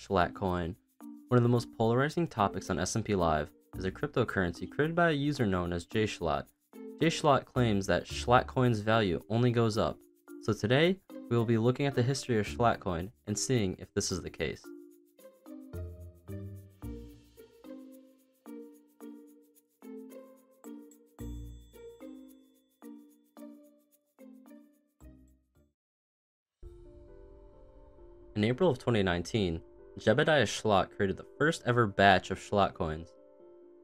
Schlatt Coin. One of the most polarizing topics on SMPlive is a cryptocurrency created by a user known as Schlatt. Schlatt claims that Schlatt Coin's value only goes up. So today, we will be looking at the history of Schlatt Coin and seeing if this is the case. In April of 2019, Jebediah Schlatt created the first ever batch of Schlatt coins.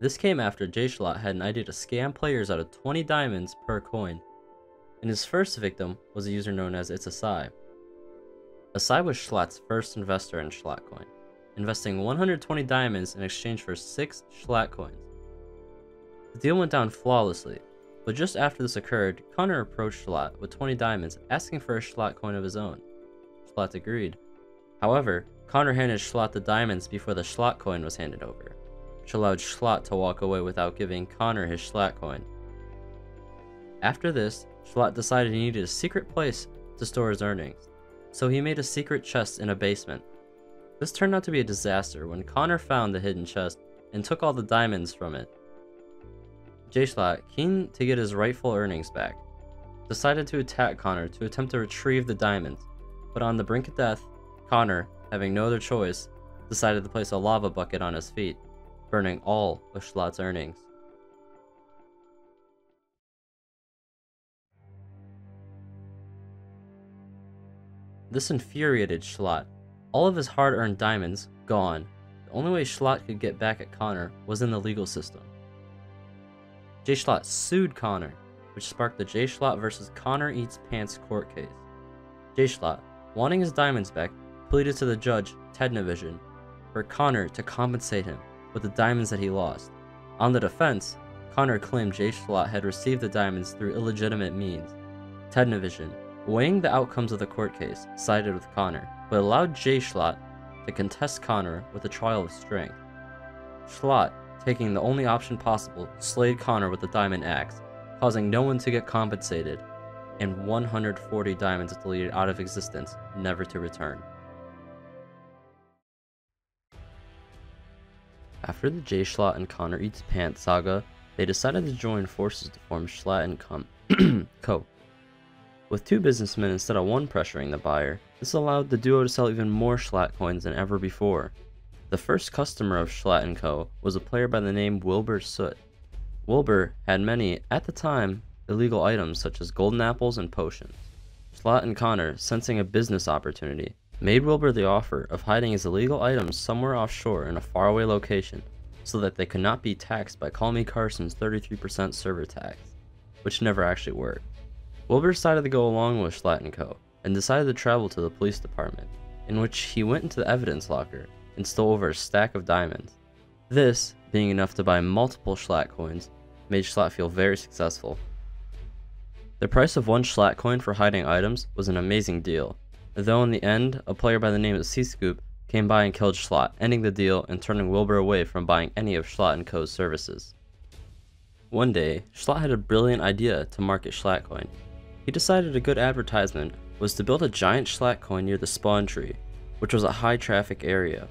This came after Schlatt had an idea to scam players out of 20 diamonds per coin, and his first victim was a user known as Asai. Asai was Schlatt's first investor in Schlatt Coin, investing 120 diamonds in exchange for 6 Schlatt coins. The deal went down flawlessly, but just after this occurred, Connor approached Schlatt with 20 diamonds asking for a Schlatt coin of his own. Schlatt agreed. However, Connor handed Schlatt the diamonds before the Schlatt coin was handed over, which allowed Schlatt to walk away without giving Connor his Schlatt coin. After this, Schlatt decided he needed a secret place to store his earnings, so he made a secret chest in a basement. This turned out to be a disaster when Connor found the hidden chest and took all the diamonds from it. Schlatt, keen to get his rightful earnings back, decided to attack Connor to attempt to retrieve the diamonds, but on the brink of death, Connor, having no other choice, decided to place a lava bucket on his feet, burning all of Schlatt's earnings. This infuriated Schlatt. All of his hard-earned diamonds gone. The only way Schlatt could get back at Connor was in the legal system. Schlatt sued Connor, which sparked the Schlatt vs. Connor Eats Pants court case. Schlatt, wanting his diamonds back, pleaded to the judge, Technovision, for Connor to compensate him with the diamonds that he lost. On the defense, Connor claimed Schlatt had received the diamonds through illegitimate means. Technovision, weighing the outcomes of the court case, sided with Connor, but allowed Schlatt to contest Connor with a trial of strength. Schlatt, taking the only option possible, slayed Connor with the diamond axe, causing no one to get compensated, and 140 diamonds deleted out of existence, never to return. After the Schlatt and Connor Eats Pants saga, they decided to join forces to form Schlatt & Co. With 2 businessmen instead of 1 pressuring the buyer, this allowed the duo to sell even more Schlatt coins than ever before. The first customer of Schlatt & Co. was a player by the name Wilbur Soot. Wilbur had many, at the time, illegal items such as golden apples and potions. Schlatt and Connor, sensing a business opportunity, made Wilbur the offer of hiding his illegal items somewhere offshore in a faraway location so that they could not be taxed by Call Me Carson's 33% server tax, which never actually worked. Wilbur decided to go along with Schlatt & Co. and decided to travel to the police department, in which he went into the evidence locker and stole over a stack of diamonds. This, being enough to buy multiple Schlatt coins, made Schlatt feel very successful. The price of 1 Schlatt coin for hiding items was an amazing deal, though in the end, a player by the name of C-Scoop came by and killed Schlatt, ending the deal and turning Wilbur away from buying any of Schlatt & Co.'s services. One day, Schlatt had a brilliant idea to market Schlatt Coin. He decided a good advertisement was to build a giant Schlatt coin near the spawn tree, which was a high traffic area.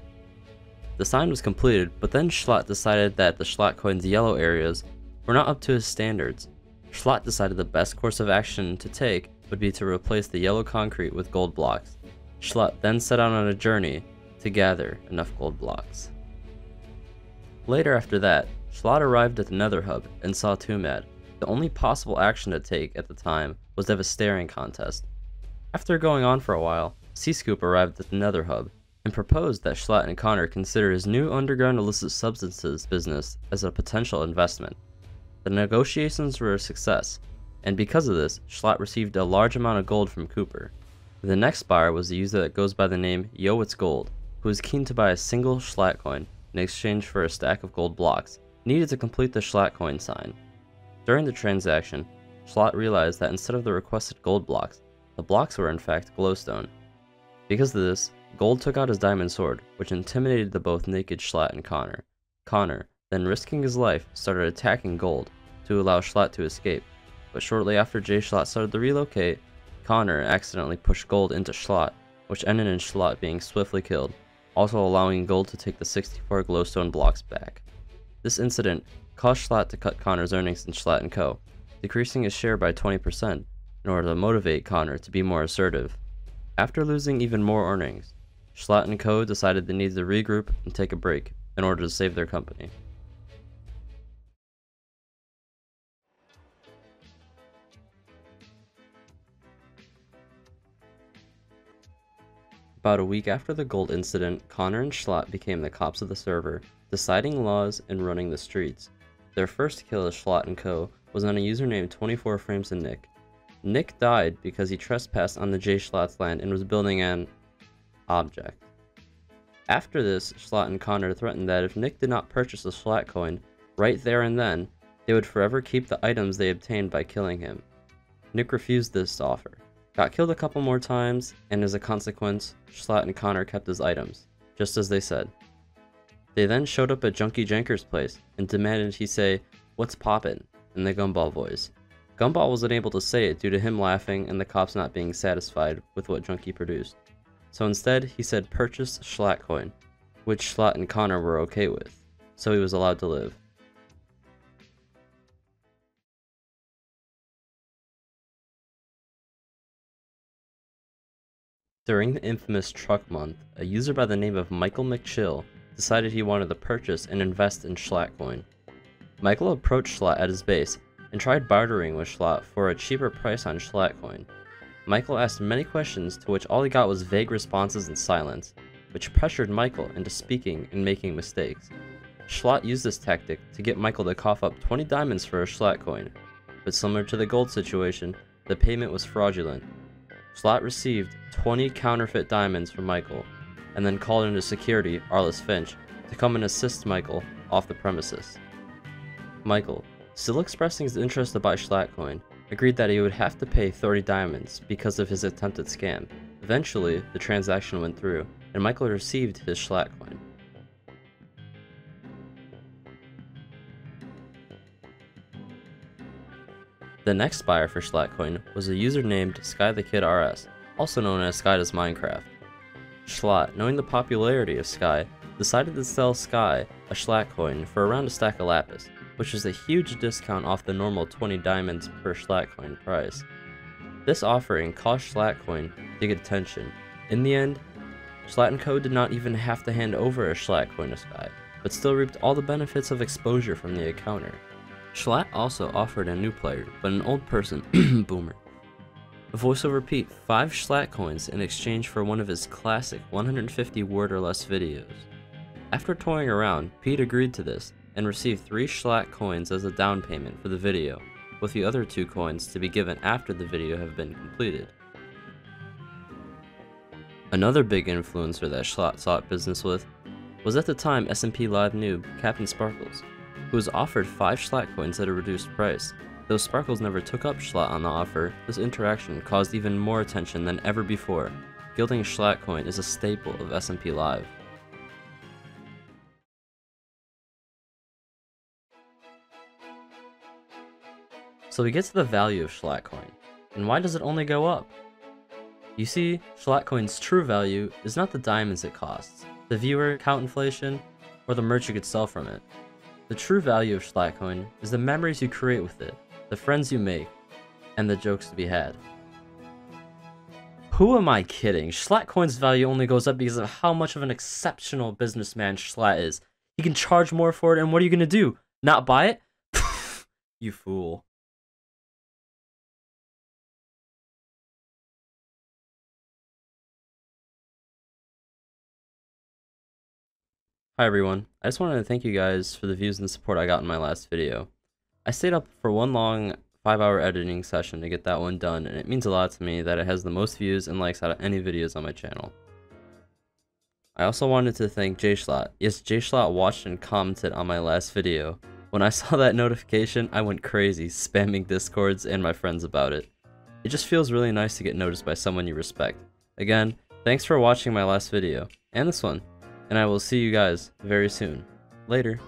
The sign was completed, but then Schlatt decided that the Schlatt coin's yellow areas were not up to his standards. Schlatt decided the best course of action to take would be to replace the yellow concrete with gold blocks. Schlatt then set out on a journey to gather enough gold blocks. Later after that, Schlatt arrived at the Nether Hub and saw Tumad. The only possible action to take at the time was to have a staring contest. After going on for a while, C-Scoop arrived at the Nether Hub and proposed that Schlatt and Connor consider his new underground illicit substances business as a potential investment. The negotiations were a success, and because of this, Schlatt received a large amount of gold from Cooper. The next buyer was a user that goes by the name Yo It's Gold, who was keen to buy a single Schlatt coin in exchange for a stack of gold blocks needed to complete the Schlatt coin sign. During the transaction, Schlatt realized that instead of the requested gold blocks, the blocks were in fact glowstone. Because of this, Gold took out his diamond sword, which intimidated the both naked Schlatt and Connor. Connor, then risking his life, started attacking Gold to allow Schlatt to escape, but shortly after Schlatt started to relocate, Connor accidentally pushed Gold into Schlatt, which ended in Schlatt being swiftly killed. also allowing Gold to take the 64 glowstone blocks back. This incident caused Schlatt to cut Connor's earnings in Schlatt & Co., decreasing his share by 20% in order to motivate Connor to be more assertive. After losing even more earnings, Schlatt & Co. decided they needed to regroup and take a break in order to save their company. About a week after the Gold incident, Connor and Schlatt became the cops of the server, deciding laws and running the streets. Their first kill as Schlatt & Co. was on a user named 24frames and Nick. Nick died because he trespassed on the J. Schlatt's land and was building an object. After this, Schlatt and Connor threatened that if Nick did not purchase the Schlatt coin right there and then, they would forever keep the items they obtained by killing him. Nick refused this offer, got killed a couple more times, and as a consequence, Schlatt and Connor kept his items, just as they said. They then showed up at Junkie Janker's place and demanded he say, "What's poppin'?" in the Gumball voice. Gumball was unable to say it due to him laughing and the cops not being satisfied with what Junkie produced. So instead, he said purchase Schlatt coin, which Schlatt and Connor were okay with, so he was allowed to live. During the infamous Truck Month, a user by the name of McGill decided he wanted to purchase and invest in Schlatt coin. Michael approached Schlatt at his base and tried bartering with Schlatt for a cheaper price on Schlatt coin. Michael asked many questions to which all he got was vague responses and silence, which pressured Michael into speaking and making mistakes. Schlatt used this tactic to get Michael to cough up 20 diamonds for a Schlatt coin, but similar to the Gold situation, the payment was fraudulent. Schlatt received 20 counterfeit diamonds from Michael, and then called into security, Arliss Finch, to come and assist Michael off the premises. Michael, still expressing his interest to buy Schlatt coin, agreed that he would have to pay 30 diamonds because of his attempted scam. Eventually, the transaction went through, and Michael received his Schlatt coin. The next buyer for Schlatt coin was a user named SkyTheKidRS, also known as Sky Does Minecraft. Schlatt, knowing the popularity of Sky, decided to sell Sky a Schlatt coin for around a stack of lapis, which is a huge discount off the normal 20 diamonds per Schlatt coin price. This offering caused Schlatt coin to get attention. In the end, Schlatt & Co. did not even have to hand over a Schlatt coin to Sky, but still reaped all the benefits of exposure from the encounter. Schlatt also offered a new player, but an old person, Boomer, a voiceover Pete 5 Schlatt coins in exchange for one of his classic 150 word or less videos. After toying around, Pete agreed to this and received 3 Schlatt coins as a down payment for the video, with the other 2 coins to be given after the video have been completed. Another big influencer that Schlatt sought business with was at the time SMPlive noob Captain Sparkles, who was offered 5 Schlatt coins at a reduced price. Though Sparkles never took up Schlatt on the offer, this interaction caused even more attention than ever before. Gilding Schlatt coin is a staple of SMPlive. So we get to the value of Schlatt coin, and why does it only go up? You see, Schlatt coin's true value is not the diamonds it costs, the viewer count inflation, or the merch you could sell from it. The true value of Schlatt coin is the memories you create with it, the friends you make, and the jokes to be had. Who am I kidding? Schlatt coin's value only goes up because of how much of an exceptional businessman Schlatt is. He can charge more for it, and what are you gonna do? Not buy it? You fool. Hi everyone, I just wanted to thank you guys for the views and support I got in my last video. I stayed up for one long 5-hour editing session to get that one done, and it means a lot to me that it has the most views and likes out of any videos on my channel. I also wanted to thank J. Schlatt. Yes, J. Schlatt watched and commented on my last video. When I saw that notification, I went crazy, spamming Discords and my friends about it. It just feels really nice to get noticed by someone you respect. Again, thanks for watching my last video, and this one. And I will see you guys very soon. Later.